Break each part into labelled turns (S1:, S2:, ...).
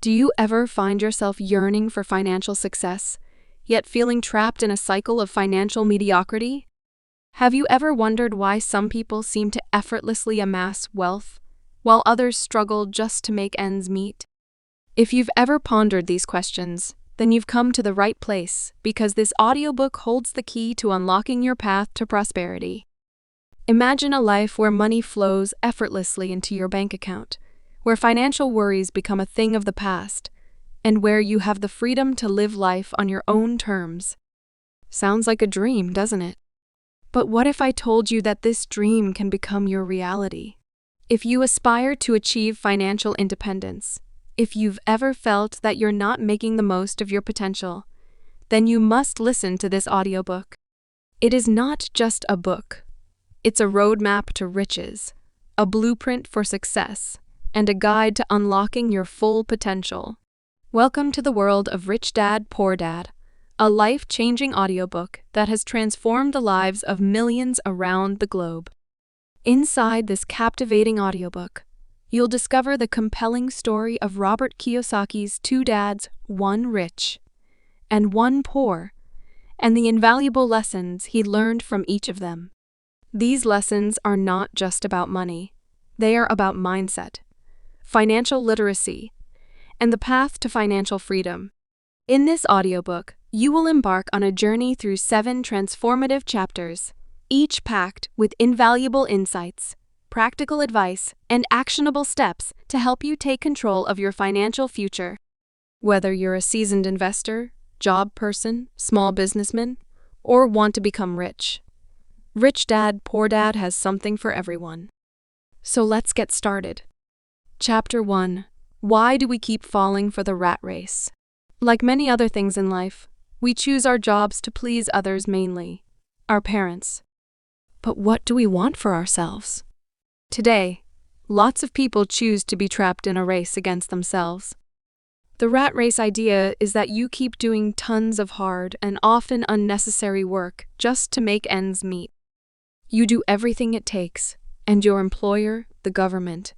S1: Do you ever find yourself yearning for financial success, yet feeling trapped in a cycle of financial mediocrity? Have you ever wondered why some people seem to effortlessly amass wealth, while others struggle just to make ends meet? If you've ever pondered these questions, then you've come to the right place, because this audiobook holds the key to unlocking your path to prosperity. Imagine a life where money flows effortlessly into your bank account, where financial worries become a thing of the past, and where you have the freedom to live life on your own terms. Sounds like a dream, doesn't it? But what if I told you that this dream can become your reality? If you aspire to achieve financial independence, if you've ever felt that you're not making the most of your potential, then you must listen to this audiobook. It is not just a book. It's a roadmap to riches, a blueprint for success, and a guide to unlocking your full potential. Welcome to the world of Rich Dad, Poor Dad, a life-changing audiobook that has transformed the lives of millions around the globe. Inside this captivating audiobook, you'll discover the compelling story of Robert Kiyosaki's two dads, one rich and one poor, and the invaluable lessons he learned from each of them. These lessons are not just about money. They are about mindset, financial literacy, and the path to financial freedom. In this audiobook, you will embark on a journey through 7 transformative chapters, each packed with invaluable insights, practical advice, and actionable steps to help you take control of your financial future. Whether you're a seasoned investor, job person, small businessman, or want to become rich, Rich Dad, Poor Dad has something for everyone. So let's get started. Chapter 1. Why do we keep falling for the rat race? Like many other things in life, we choose our jobs to please others mainly, our parents. But what do we want for ourselves? Today, lots of people choose to be trapped in a race against themselves. The rat race idea is that you keep doing tons of hard and often unnecessary work just to make ends meet. You do everything it takes, and your employer, the government,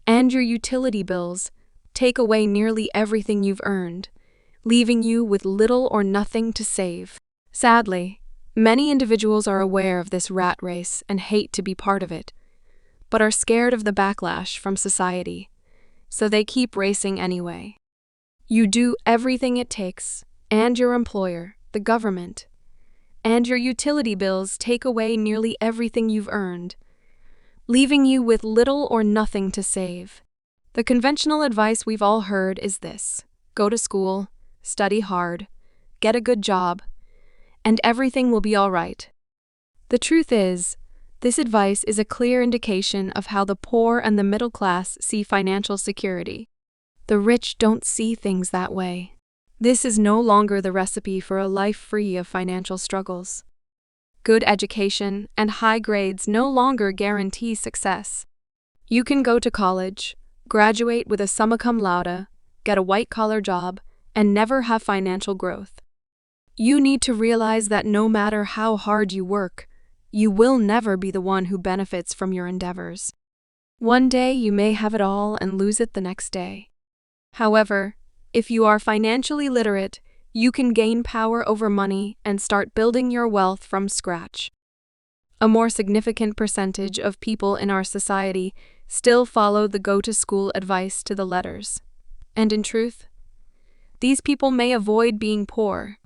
S1: and your utility bills take away nearly everything you've earned, leaving you with little or nothing to save. Sadly, many individuals are aware of this rat race and hate to be part of it, but are scared of the backlash from society, so they keep racing anyway. You do everything it takes, and your employer, the government, and your utility bills take away nearly everything you've earned, leaving you with little or nothing to save. The conventional advice we've all heard is this: go to school, study hard, get a good job, and everything will be all right. The truth is, this advice is a clear indication of how the poor and the middle class see financial security. The rich don't see things that way. This is no longer the recipe for a life free of financial struggles. Good education and high grades no longer guarantee success. You can go to college, graduate with a summa cum laude, get a white-collar job, and never have financial growth. You need to realize that no matter how hard you work, you will never be the one who benefits from your endeavors. One day you may have it all and lose it the next day. However, if you are financially literate, you can gain power over money and start building your wealth from scratch. A more significant percentage of people in our society still follow the go-to-school advice to the letters. And in truth, these people may avoid being poor.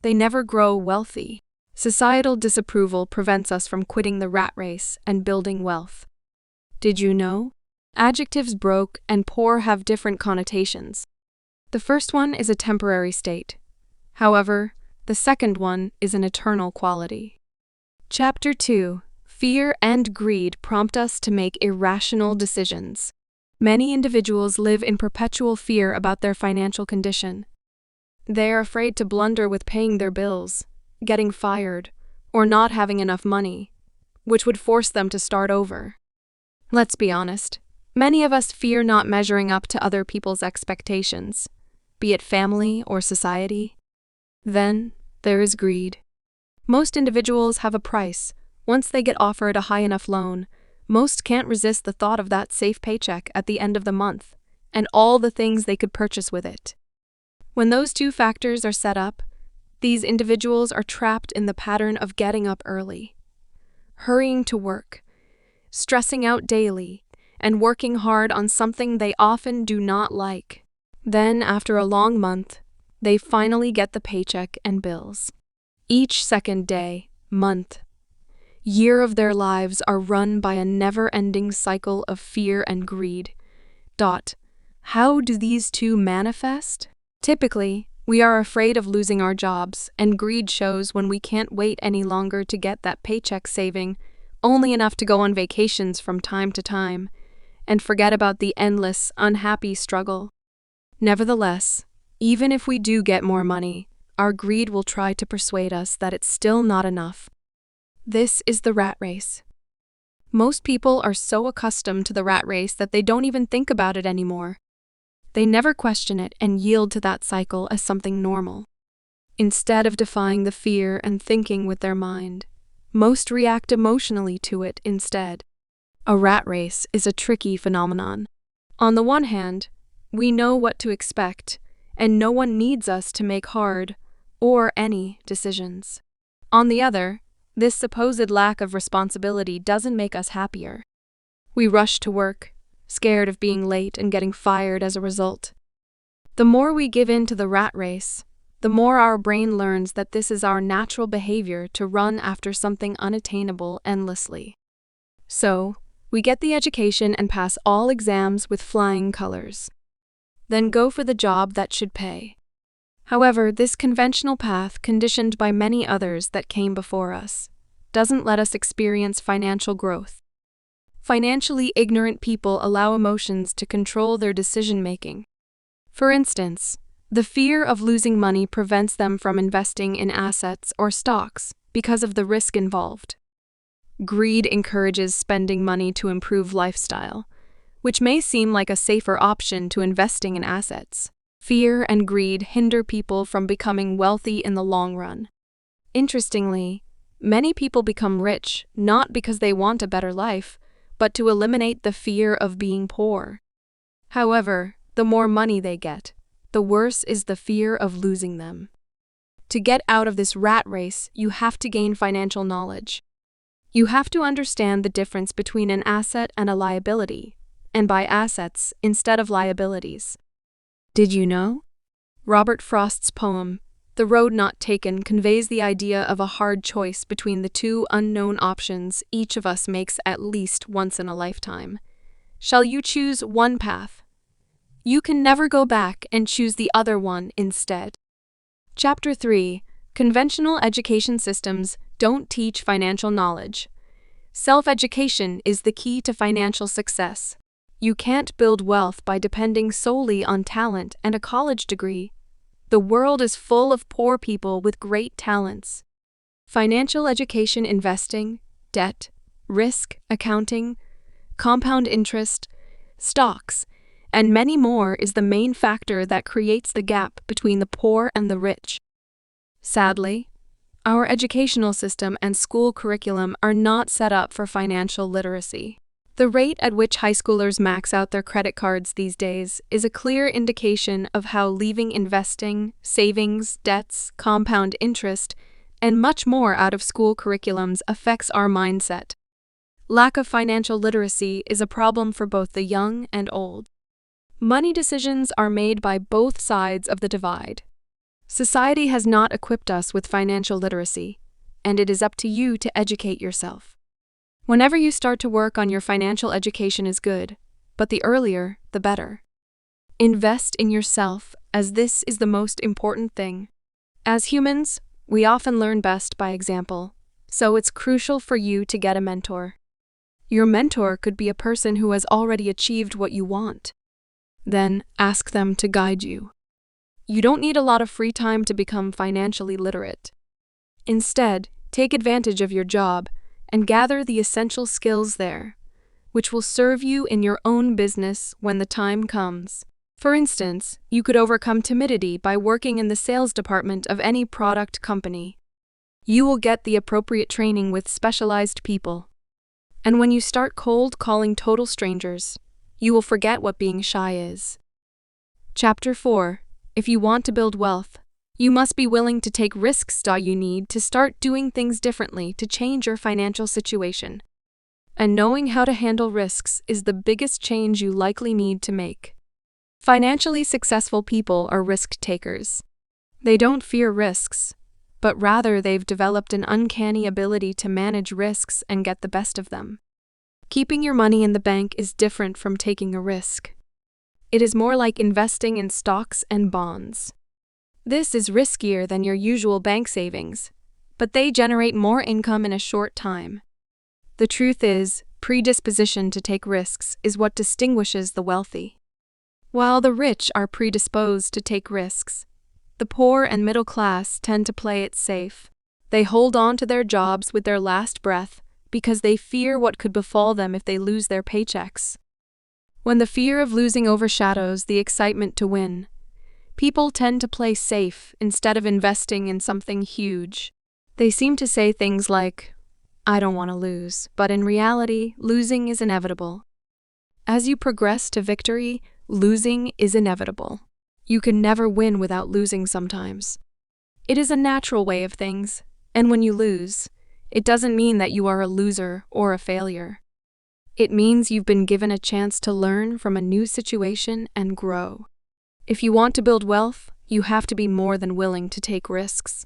S1: They never grow wealthy. Societal disapproval prevents us from quitting the rat race and building wealth. Did you know? Adjectives broke and poor have different connotations. The first one is a temporary state. However, the second one is an eternal quality. Chapter 2. Fear and greed prompt us to make irrational decisions. Many individuals live in perpetual fear about their financial condition. They are afraid to blunder with paying their bills, getting fired, or not having enough money, which would force them to start over. Let's be honest, many of us fear not measuring up to other people's expectations, be it family or society. Then, there is greed. Most individuals have a price. Once they get offered a high enough loan, most can't resist the thought of that safe paycheck at the end of the month, and all the things they could purchase with it. When those two factors are set up, these individuals are trapped in the pattern of getting up early, hurrying to work, stressing out daily, and working hard on something they often do not like. Then, after a long month, they finally get the paycheck and bills. Each second day, month, year of their lives are run by a never-ending cycle of fear and greed. How do these two manifest? Typically, we are afraid of losing our jobs, and greed shows when we can't wait any longer to get that paycheck, saving only enough to go on vacations from time to time, and forget about the endless, unhappy struggle. Nevertheless, even if we do get more money, our greed will try to persuade us that it's still not enough. This is the rat race. Most people are so accustomed to the rat race that they don't even think about it anymore. They never question it and yield to that cycle as something normal. Instead of defying the fear and thinking with their mind, most react emotionally to it instead. A rat race is a tricky phenomenon. On the one hand, we know what to expect, and no one needs us to make hard or any decisions. On the other, this supposed lack of responsibility doesn't make us happier. We rush to work, scared of being late and getting fired as a result. The more we give in to the rat race, the more our brain learns that this is our natural behavior to run after something unattainable endlessly. So, we get the education and pass all exams with flying colors. Then go for the job that should pay. However, this conventional path, conditioned by many others that came before us, doesn't let us experience financial growth. Financially ignorant people allow emotions to control their decision-making. For instance, the fear of losing money prevents them from investing in assets or stocks because of the risk involved. Greed encourages spending money to improve lifestyle, which may seem like a safer option to investing in assets. Fear and greed hinder people from becoming wealthy in the long run. Interestingly, many people become rich not because they want a better life, but to eliminate the fear of being poor. However, the more money they get, the worse is the fear of losing them. To get out of this rat race, you have to gain financial knowledge. You have to understand the difference between an asset and a liability, and buy assets instead of liabilities. Did you know? Robert Frost's poem, The Road Not Taken, conveys the idea of a hard choice between the two unknown options each of us makes at least once in a lifetime. Shall you choose one path? You can never go back and choose the other one instead. Chapter 3. Conventional education systems don't teach financial knowledge. Self-education is the key to financial success. You can't build wealth by depending solely on talent and a college degree. The world is full of poor people with great talents. Financial education, investing, debt, risk, accounting, compound interest, stocks, and many more is the main factor that creates the gap between the poor and the rich. Sadly, our educational system and school curriculum are not set up for financial literacy. The rate at which high schoolers max out their credit cards these days is a clear indication of how leaving investing, savings, debts, compound interest, and much more out of school curriculums affects our mindset. Lack of financial literacy is a problem for both the young and old. Money decisions are made by both sides of the divide. Society has not equipped us with financial literacy, and it is up to you to educate yourself. Whenever you start to work on your financial education is good, but the earlier, the better. Invest in yourself, as this is the most important thing. As humans, we often learn best by example, so it's crucial for you to get a mentor. Your mentor could be a person who has already achieved what you want. Then, ask them to guide you. You don't need a lot of free time to become financially literate. Instead, take advantage of your job and gather the essential skills there, which will serve you in your own business when the time comes. For instance, you could overcome timidity by working in the sales department of any product company. You will get the appropriate training with specialized people. And when you start cold calling total strangers, you will forget what being shy is. Chapter 4. If you want to build wealth, you must be willing to take risks. You need to start doing things differently to change your financial situation. And knowing how to handle risks is the biggest change you likely need to make. Financially successful people are risk takers. They don't fear risks, but rather they've developed an uncanny ability to manage risks and get the best of them. Keeping your money in the bank is different from taking a risk. It is more like investing in stocks and bonds. This is riskier than your usual bank savings, but they generate more income in a short time. The truth is, predisposition to take risks is what distinguishes the wealthy. While the rich are predisposed to take risks, the poor and middle class tend to play it safe. They hold on to their jobs with their last breath because they fear what could befall them if they lose their paychecks. When the fear of losing overshadows the excitement to win, people tend to play safe instead of investing in something huge. They seem to say things like, "I don't want to lose," but in reality, losing is inevitable. As you progress to victory, losing is inevitable. You can never win without losing sometimes. It is a natural way of things, and when you lose, it doesn't mean that you are a loser or a failure. It means you've been given a chance to learn from a new situation and grow. If you want to build wealth, you have to be more than willing to take risks.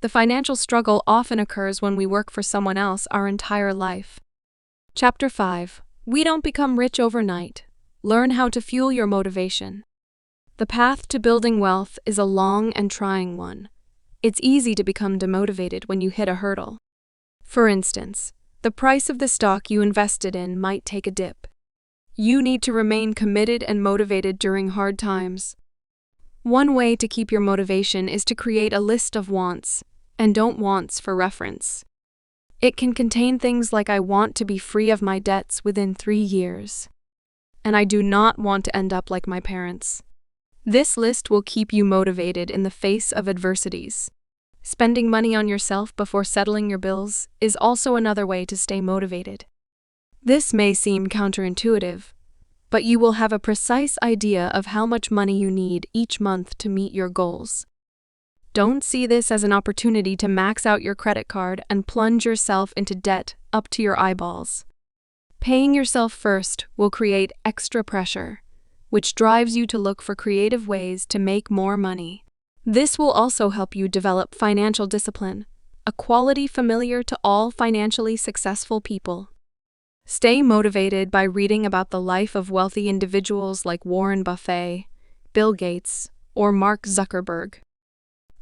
S1: The financial struggle often occurs when we work for someone else our entire life. Chapter 5. We don't become rich overnight. Learn how to fuel your motivation. The path to building wealth is a long and trying one. It's easy to become demotivated when you hit a hurdle. For instance, the price of the stock you invested in might take a dip. You need to remain committed and motivated during hard times. One way to keep your motivation is to create a list of wants, and don't wants for reference. It can contain things like "I want to be free of my debts within 3 years," and "I do not want to end up like my parents." This list will keep you motivated in the face of adversities. Spending money on yourself before settling your bills is also another way to stay motivated. This may seem counterintuitive, but you will have a precise idea of how much money you need each month to meet your goals. Don't see this as an opportunity to max out your credit card and plunge yourself into debt up to your eyeballs. Paying yourself first will create extra pressure, which drives you to look for creative ways to make more money. This will also help you develop financial discipline, a quality familiar to all financially successful people. Stay motivated by reading about the life of wealthy individuals like Warren Buffett, Bill Gates, or Mark Zuckerberg.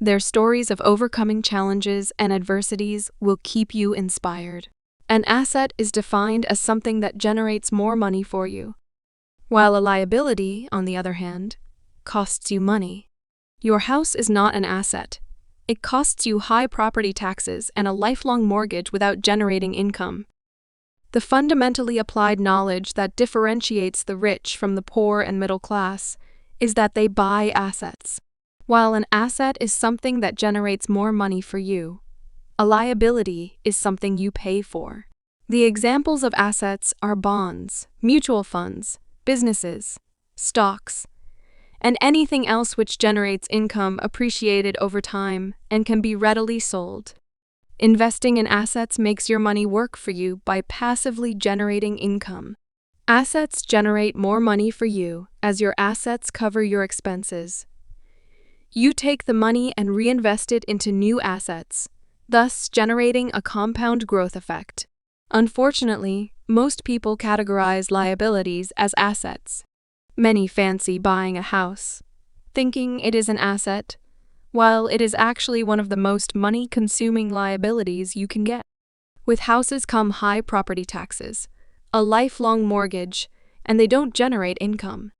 S1: Their stories of overcoming challenges and adversities will keep you inspired. An asset is defined as something that generates more money for you, while a liability, on the other hand, costs you money. Your house is not an asset. It costs you high property taxes and a lifelong mortgage without generating income. The fundamentally applied knowledge that differentiates the rich from the poor and middle class is that they buy assets. While an asset is something that generates more money for you, a liability is something you pay for. The examples of assets are bonds, mutual funds, businesses, stocks, and anything else which generates income appreciated over time and can be readily sold. Investing in assets makes your money work for you by passively generating income. Assets generate more money for you as your assets cover your expenses. You take the money and reinvest it into new assets, thus generating a compound growth effect. Unfortunately, most people categorize liabilities as assets. Many fancy buying a house, thinking it is an asset, while it is actually one of the most money-consuming liabilities you can get. With houses come high property taxes, a lifelong mortgage, and they don't generate income.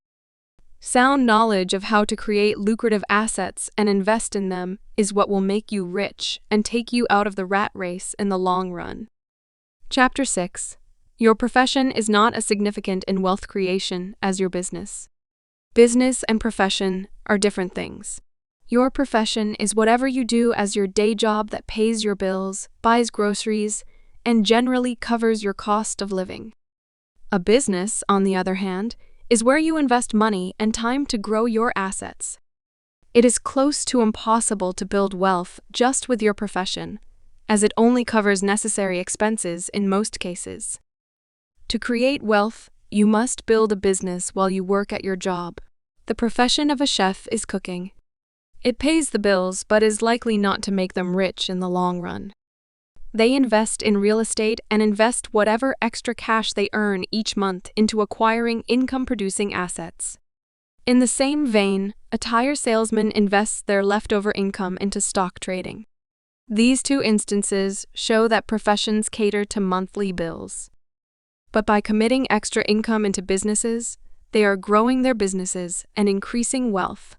S1: Sound knowledge of how to create lucrative assets and invest in them is what will make you rich and take you out of the rat race in the long run. Chapter 6. Your profession is not as significant in wealth creation as your business. Business and profession are different things. Your profession is whatever you do as your day job that pays your bills, buys groceries, and generally covers your cost of living. A business, on the other hand, is where you invest money and time to grow your assets. It is close to impossible to build wealth just with your profession, as it only covers necessary expenses in most cases. To create wealth, you must build a business while you work at your job. The profession of a chef is cooking. It pays the bills but is likely not to make them rich in the long run. They invest in real estate and invest whatever extra cash they earn each month into acquiring income-producing assets. In the same vein, a tire salesman invests their leftover income into stock trading. These two instances show that professions cater to monthly bills. But by committing extra income into businesses, they are growing their businesses and increasing wealth.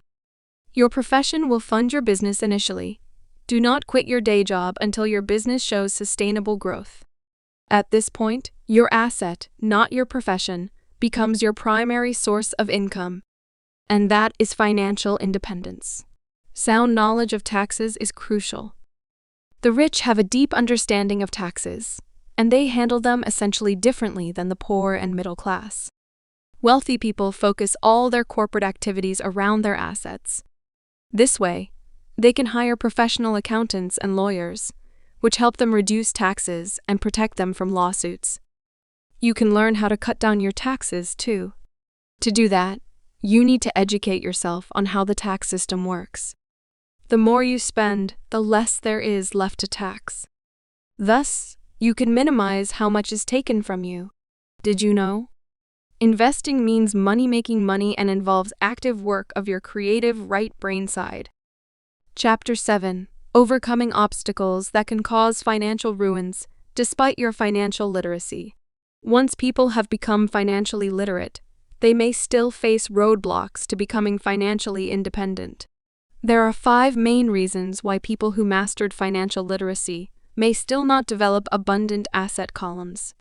S1: Your profession will fund your business initially. Do not quit your day job until your business shows sustainable growth. At this point, your asset, not your profession, becomes your primary source of income. And that is financial independence. Sound knowledge of taxes is crucial. The rich have a deep understanding of taxes, and they handle them essentially differently than the poor and middle class. Wealthy people focus all their corporate activities around their assets. This way, they can hire professional accountants and lawyers, which help them reduce taxes and protect them from lawsuits. You can learn how to cut down your taxes, too. To do that, you need to educate yourself on how the tax system works. The more you spend, the less there is left to tax. Thus, you can minimize how much is taken from you. Did you know? Investing means making money and involves active work of your creative right brain side. Chapter 7. Overcoming obstacles that can cause financial ruins despite your financial literacy. Once people have become financially literate, they may still face roadblocks to becoming financially independent. There are 5 main reasons why people who mastered financial literacy may still not develop abundant asset columns.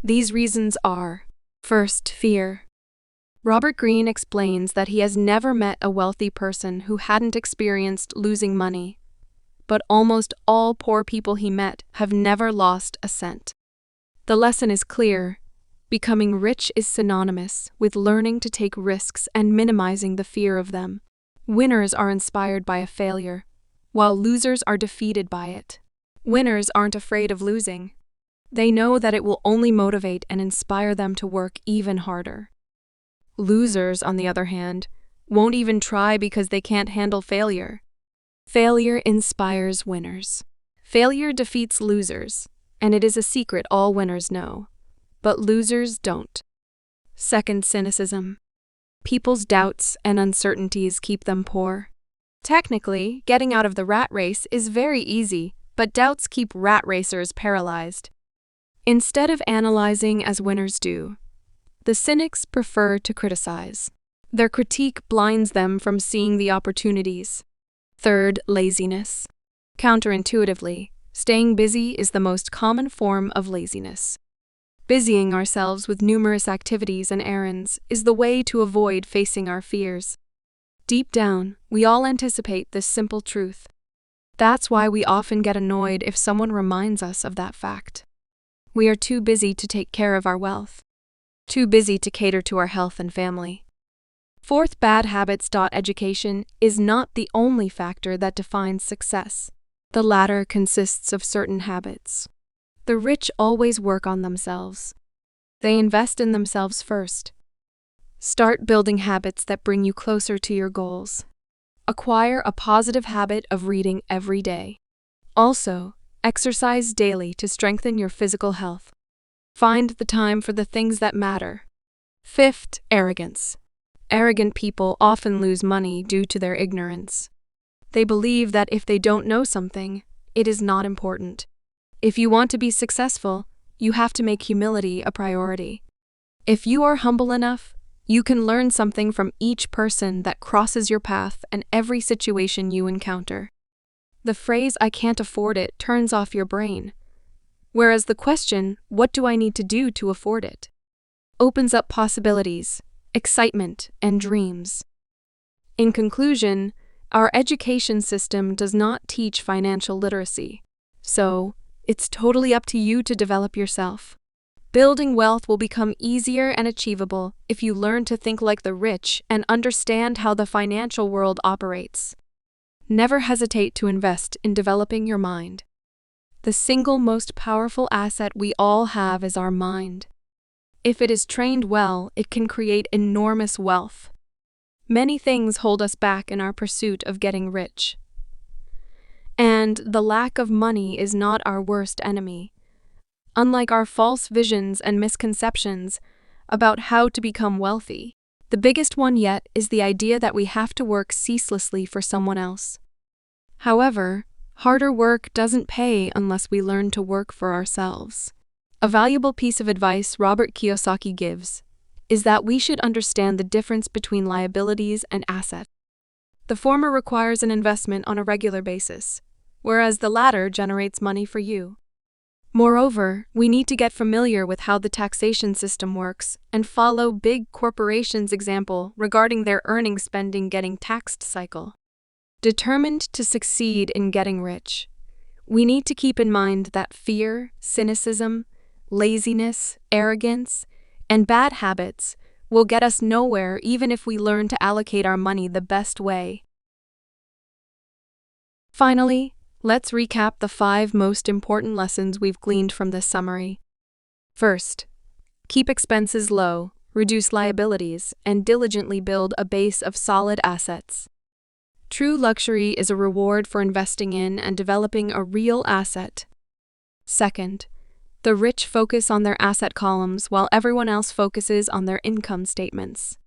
S1: These reasons are: first, fear. Robert Greene explains that he has never met a wealthy person who hadn't experienced losing money, but almost all poor people he met have never lost a cent. The lesson is clear. Becoming rich is synonymous with learning to take risks and minimizing the fear of them. Winners are inspired by a failure, while losers are defeated by it. Winners aren't afraid of losing. They know that it will only motivate and inspire them to work even harder. Losers, on the other hand, won't even try because they can't handle failure. Failure inspires winners. Failure defeats losers, and it is a secret all winners know. But losers don't. Second, cynicism. People's doubts and uncertainties keep them poor. Technically, getting out of the rat race is very easy, but doubts keep rat racers paralyzed. Instead of analyzing as winners do, the cynics prefer to criticize. Their critique blinds them from seeing the opportunities. Third, laziness. Counterintuitively, staying busy is the most common form of laziness. Busying ourselves with numerous activities and errands is the way to avoid facing our fears. Deep down, we all anticipate this simple truth. That's why we often get annoyed if someone reminds us of that fact. We are too busy to take care of our wealth. Too busy to cater to our health and family. Fourth, bad habits. Education is not the only factor that defines success. The latter consists of certain habits. The rich always work on themselves. They invest in themselves first. Start building habits that bring you closer to your goals. Acquire a positive habit of reading every day. Also, exercise daily to strengthen your physical health. Find the time for the things that matter. Fifth, arrogance. Arrogant people often lose money due to their ignorance. They believe that if they don't know something, it is not important. If you want to be successful, you have to make humility a priority. If you are humble enough, you can learn something from each person that crosses your path and every situation you encounter. The phrase, "I can't afford it," turns off your brain, whereas the question, "What do I need to do to afford it?" opens up possibilities, excitement, and dreams. In conclusion, our education system does not teach financial literacy, so it's totally up to you to develop yourself. Building wealth will become easier and achievable if you learn to think like the rich and understand how the financial world operates. Never hesitate to invest in developing your mind. The single most powerful asset we all have is our mind. If it is trained well, it can create enormous wealth. Many things hold us back in our pursuit of getting rich. And the lack of money is not our worst enemy. Unlike our false visions and misconceptions about how to become wealthy, the biggest one yet is the idea that we have to work ceaselessly for someone else. However, harder work doesn't pay unless we learn to work for ourselves. A valuable piece of advice Robert Kiyosaki gives is that we should understand the difference between liabilities and assets. The former requires an investment on a regular basis, whereas the latter generates money for you. Moreover, we need to get familiar with how the taxation system works and follow big corporations' example regarding their earning spending getting taxed cycle. Determined to succeed in getting rich, we need to keep in mind that fear, cynicism, laziness, arrogance, and bad habits will get us nowhere even if we learn to allocate our money the best way. Finally, let's recap the 5 most important lessons we've gleaned from this summary. First, keep expenses low, reduce liabilities, and diligently build a base of solid assets. True luxury is a reward for investing in and developing a real asset. Second, the rich focus on their asset columns while everyone else focuses on their income statements.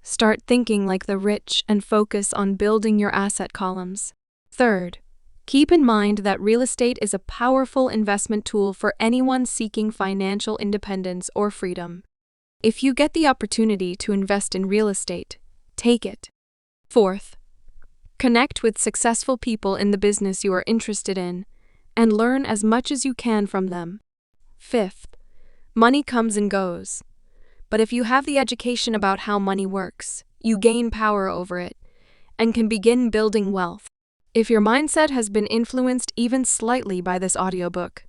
S1: Start thinking like the rich and focus on building your asset columns. Third, keep in mind that real estate is a powerful investment tool for anyone seeking financial independence or freedom. If you get the opportunity to invest in real estate, take it. Fourth, connect with successful people in the business you are interested in and learn as much as you can from them. Fifth, money comes and goes. But if you have the education about how money works, you gain power over it and can begin building wealth. If your mindset has been influenced even slightly by this audiobook,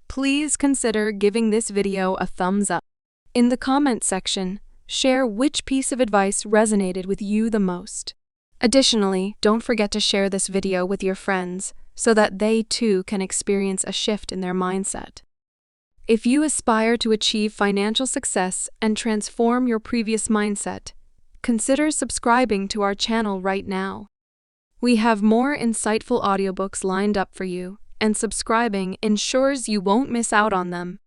S1: please consider giving this video a thumbs up. In the comments section, share which piece of advice resonated with you the most. Additionally, don't forget to share this video with your friends so that they too can experience a shift in their mindset. If you aspire to achieve financial success and transform your previous mindset, consider subscribing to our channel right now. We have more insightful audiobooks lined up for you, and subscribing ensures you won't miss out on them.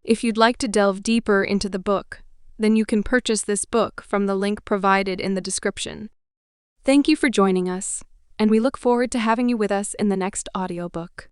S1: If you'd like to delve deeper into the book, then you can purchase this book from the link provided in the description. Thank you for joining us, and we look forward to having you with us in the next audiobook.